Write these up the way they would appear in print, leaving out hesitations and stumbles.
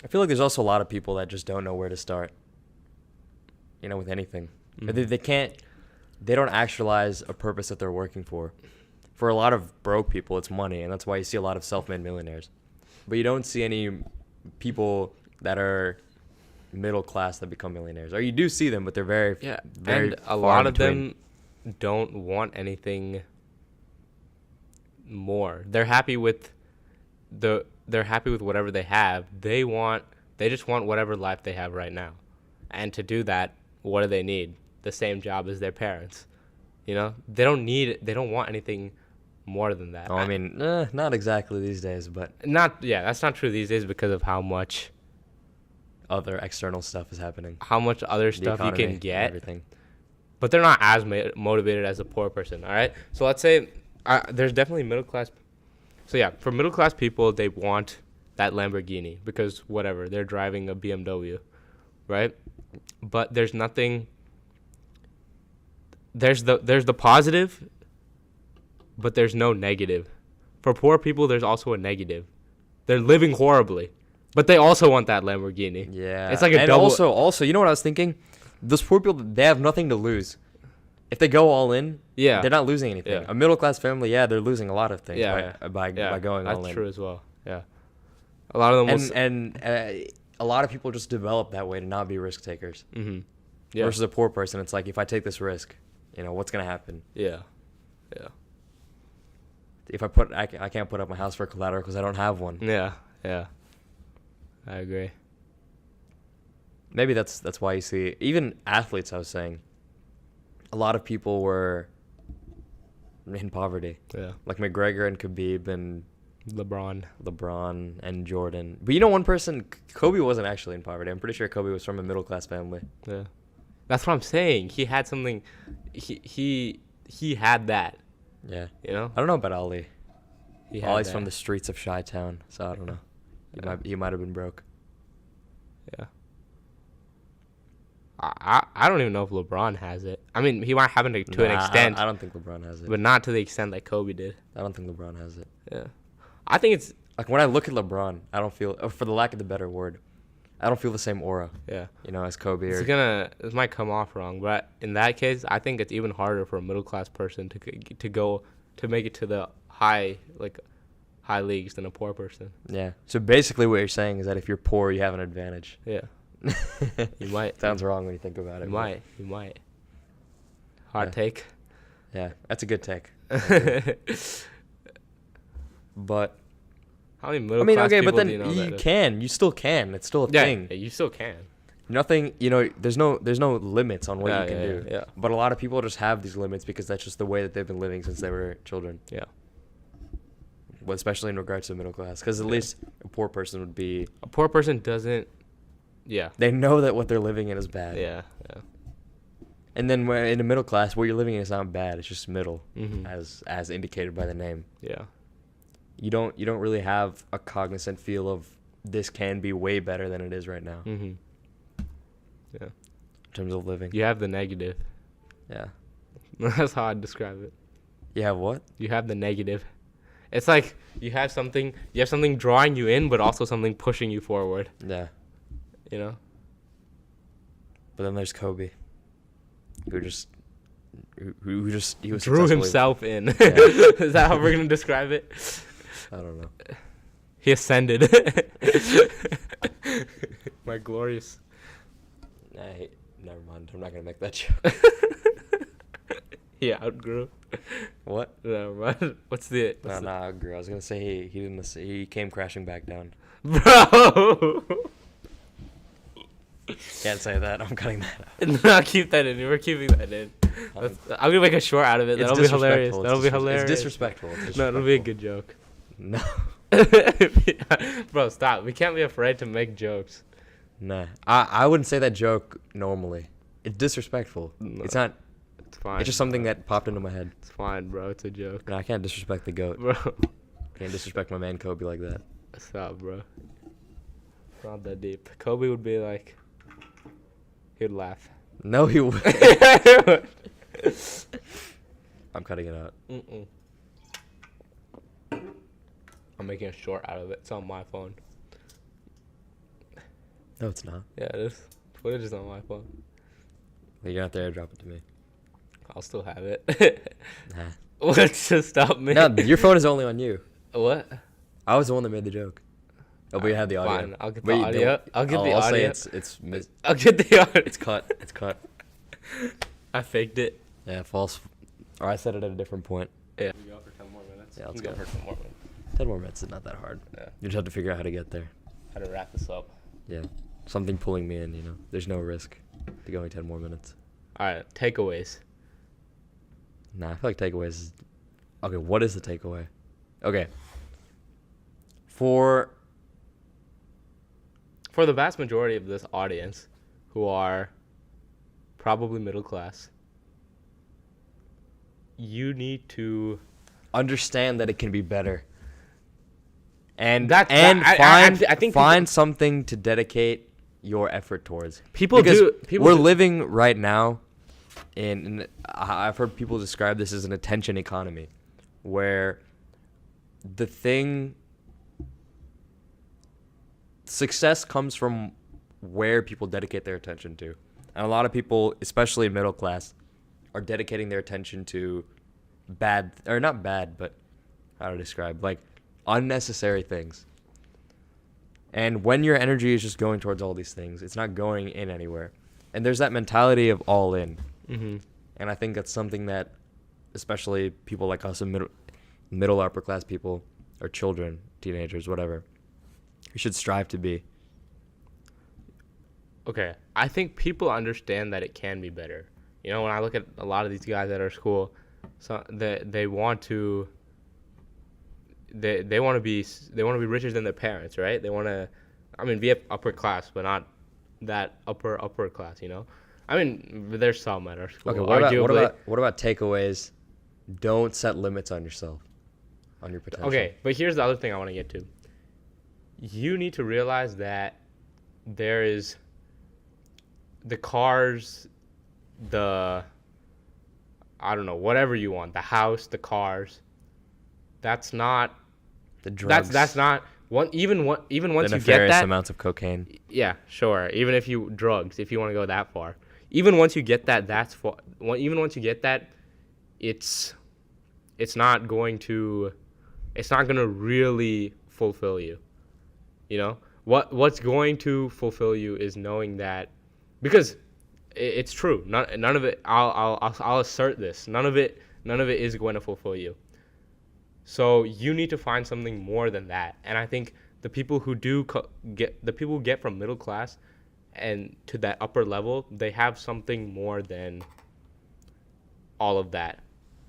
I feel like there's also a lot of people that just don't know where to start. With anything. Mhm. They don't actualize a purpose that they're working for. For a lot of broke people, it's money, and that's why you see a lot of self-made millionaires. But you don't see any people that are middle class that become millionaires. Or you do see them, but they're very, Yeah, very and a far lot in of between. them don't want anything more. They're happy with whatever they have. They just want whatever life they have right now. And to do that, what do they need? The same job as their parents. They don't want anything more than that. Oh, I mean, not exactly these days, but That's not true these days because of how much other external stuff is happening. other The stuff you economy can and get. everything. But they're not as motivated as a poor person, all right? So let's say there's definitely middle class. So yeah, for middle class people, they want that Lamborghini because whatever, they're driving a BMW, right? But there's nothing. There's the positive, but there's no negative. For poor people, there's also a negative. They're living horribly, but they also want that Lamborghini. Yeah. It's like a and double. also, you know what I was thinking? Those poor people, they have nothing to lose. If they go all in, Yeah. they're not losing anything. Yeah. A middle class family, they're losing a lot of things by Yeah, going all in. that's true as well. Yeah, a lot of them And a lot of people just develop that way to not be risk takers. Mm-hmm. Yeah. Versus a poor person, it's like, if I take this risk, what's gonna happen? Yeah. Yeah. If I can't put up my house for collateral because I don't have one. Yeah. Yeah. I agree. Maybe that's why you see even athletes. I was saying, a lot of people were in poverty. Yeah. Like McGregor and Khabib and LeBron. and Jordan. But one person, Kobe wasn't actually in poverty. I'm pretty sure Kobe was from a middle class family. Yeah. That's what I'm saying. He had something. He had that. Yeah. You know. I don't know about Ali. He had Ali's that. from the streets of Chi-Town, so I don't know. He might have been broke. Yeah. I don't even know if LeBron has it. I mean, he might have it to an extent. I don't think LeBron has it. But not to the extent that Kobe did. I don't think LeBron has it. Yeah. I think it's Like, when I look at LeBron, I don't feel, for the lack of the better word, I don't feel the same aura, yeah. as Kobe. This might come off wrong, but in that case, I think it's even harder for a middle class person to make it to the high leagues than a poor person. Yeah. So basically what you're saying is that if you're poor, you have an advantage. Yeah. You might. Sounds wrong when you think about it. You might. Hard take. Yeah, that's a good take. But how many middle class okay, people but then do you know you still can. It's still a yeah, thing. yeah, you still can. Nothing, there's no limits on what you can do. Yeah. But a lot of people just have these limits because that's just the way that they've been living since they were children. Yeah. Well, especially in regards to the middle class, because at least a poor person would be. A poor person doesn't. Yeah. They know that what they're living in is bad. Yeah. Yeah. And then in the middle class, what you're living in is not bad. It's just middle, Mm-hmm. as indicated by the name. Yeah. You don't really have a cognizant feel of this can be way better than it is right now Mm-hmm. Yeah. in terms of living. You have the negative. Yeah. That's how I'd describe it. You have what? You have the negative. It's like you have something drawing you in, but also something pushing you forward. Yeah. You know? But then there's Kobe, who just he was Drew successfully- himself in. Yeah. Is that how we're gonna describe it? I don't know. He ascended. My glorious. Never mind. I'm not gonna make that joke. He outgrew. What? Never mind. What's the I agree. I was gonna say he didn't. He came crashing back down. Bro? Can't say that. I'm cutting that out. No, keep that in. We're keeping that in. I'm gonna make a short out of it. That'll be hilarious. That'll be hilarious. It's disrespectful. No, it'll be a good joke. No. Bro, stop. We can't be afraid to make jokes. Nah. I wouldn't say that joke normally. It's disrespectful. No. It's not. It's fine. It's just something that popped into my head. It's fine, bro. It's a joke. No, I can't disrespect the GOAT. Bro, Can't disrespect my man Kobe like that. stop, bro. It's not that deep. Kobe would be like, he'd laugh. No, he would. I'm cutting it out. Mm-mm. I'm making a short out of it. It's on my phone. No, it's not. Yeah, it is. Footage is on my phone. Well, you're gonna have to airdrop it to me. I'll still have it. Nah. What's to stop me? No, your phone is only on you. What? I was the one that made the joke. Oh, but you had the audio. Fine, I'll get Wait, the audio. I'll get the I'll audio. say it's I'll get the audio. it's cut. It's cut. I faked it. Yeah, false. Or I said it at a different point. Yeah. We go for 10 more minutes. Yeah, let's go go. for 10 more minutes. 10 more minutes is not that hard. Yeah. You just have to figure out how to get there. How to wrap this up. Yeah. Something pulling me in, you know. There's no risk to going 10 more minutes. All right. Takeaways. Nah, I feel like takeaways is... Okay, what is the takeaway? Okay. For the vast majority of this audience, who are probably middle class, you need to understand that it can be better. And That's- and I think find something to dedicate your effort towards. People Because do. People we're do- living right now in I've heard people describe this as an attention economy, where the thing success comes from where people dedicate their attention to. And a lot of people, especially middle class, are dedicating their attention to bad, or not bad, but how to describe, like unnecessary things. And when your energy is just going towards all these things, it's not going in anywhere. And there's that mentality of all in. Mm-hmm. And I think that's something that, especially people like us and middle upper class people, or children, teenagers, whatever, we should strive to be. Okay, I think people understand that it can be better. You know, when I look at a lot of these guys at our school, so they want to be richer than their parents, right? They want to, I mean, be upper class, but not that upper class. You know, I mean, there's some at our school. Okay, what about takeaways? Don't set limits on yourself, on your potential. Okay, but here's the other thing I want to get to. You need to realize that there is the cars, I don't know, whatever you want, the house, the cars. That's not The drugs. That's not even once the you get nefarious that. amounts of cocaine. Yeah, sure. Even if you drugs, if you want to go that far, even once you get that, even once you get that, it's not going to really fulfill you. You know, what's going to fulfill you is knowing that, because it's true. None of it. I'll assert this. None of it is going to fulfill you. So you need to find something more than that. And I think the people who get from middle class and to that upper level, they have something more than all of that.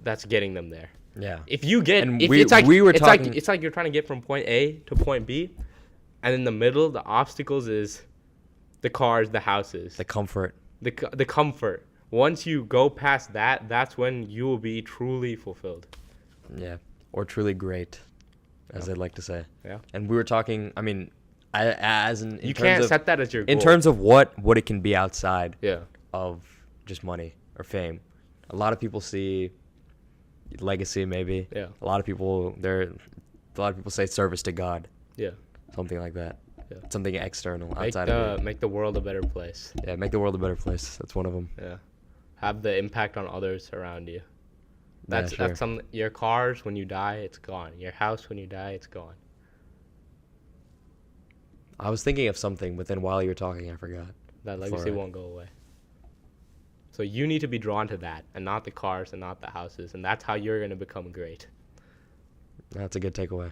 That's getting them there. Yeah. If you get, And it's like it's like you're trying to get from point A to point B, and in the middle, the obstacles is the cars, the houses, the comfort. the comfort. Once you go past that, that's when you will be truly fulfilled. Yeah. Or truly great, as Yeah. I'd like to say. Yeah. And we were talking, I mean, in You terms can't of, set that as your goal. in terms of what it can be outside Yeah. of just money or fame. A lot of people see legacy, maybe. Yeah. A lot of people say service to God, Yeah. something like that. Yeah. Something external outside of it. Make the world a better place. Yeah, make the world a better place. That's one of them. Yeah. Have the impact on others around you. That's sure. that's some your cars when you die, it's gone. Your house when you die, it's gone. I was thinking of something, but then while you were talking, I forgot. That Before legacy I- won't go away. So you need to be drawn to that, and not the cars and not the houses, and that's how you're gonna become great. That's a good takeaway.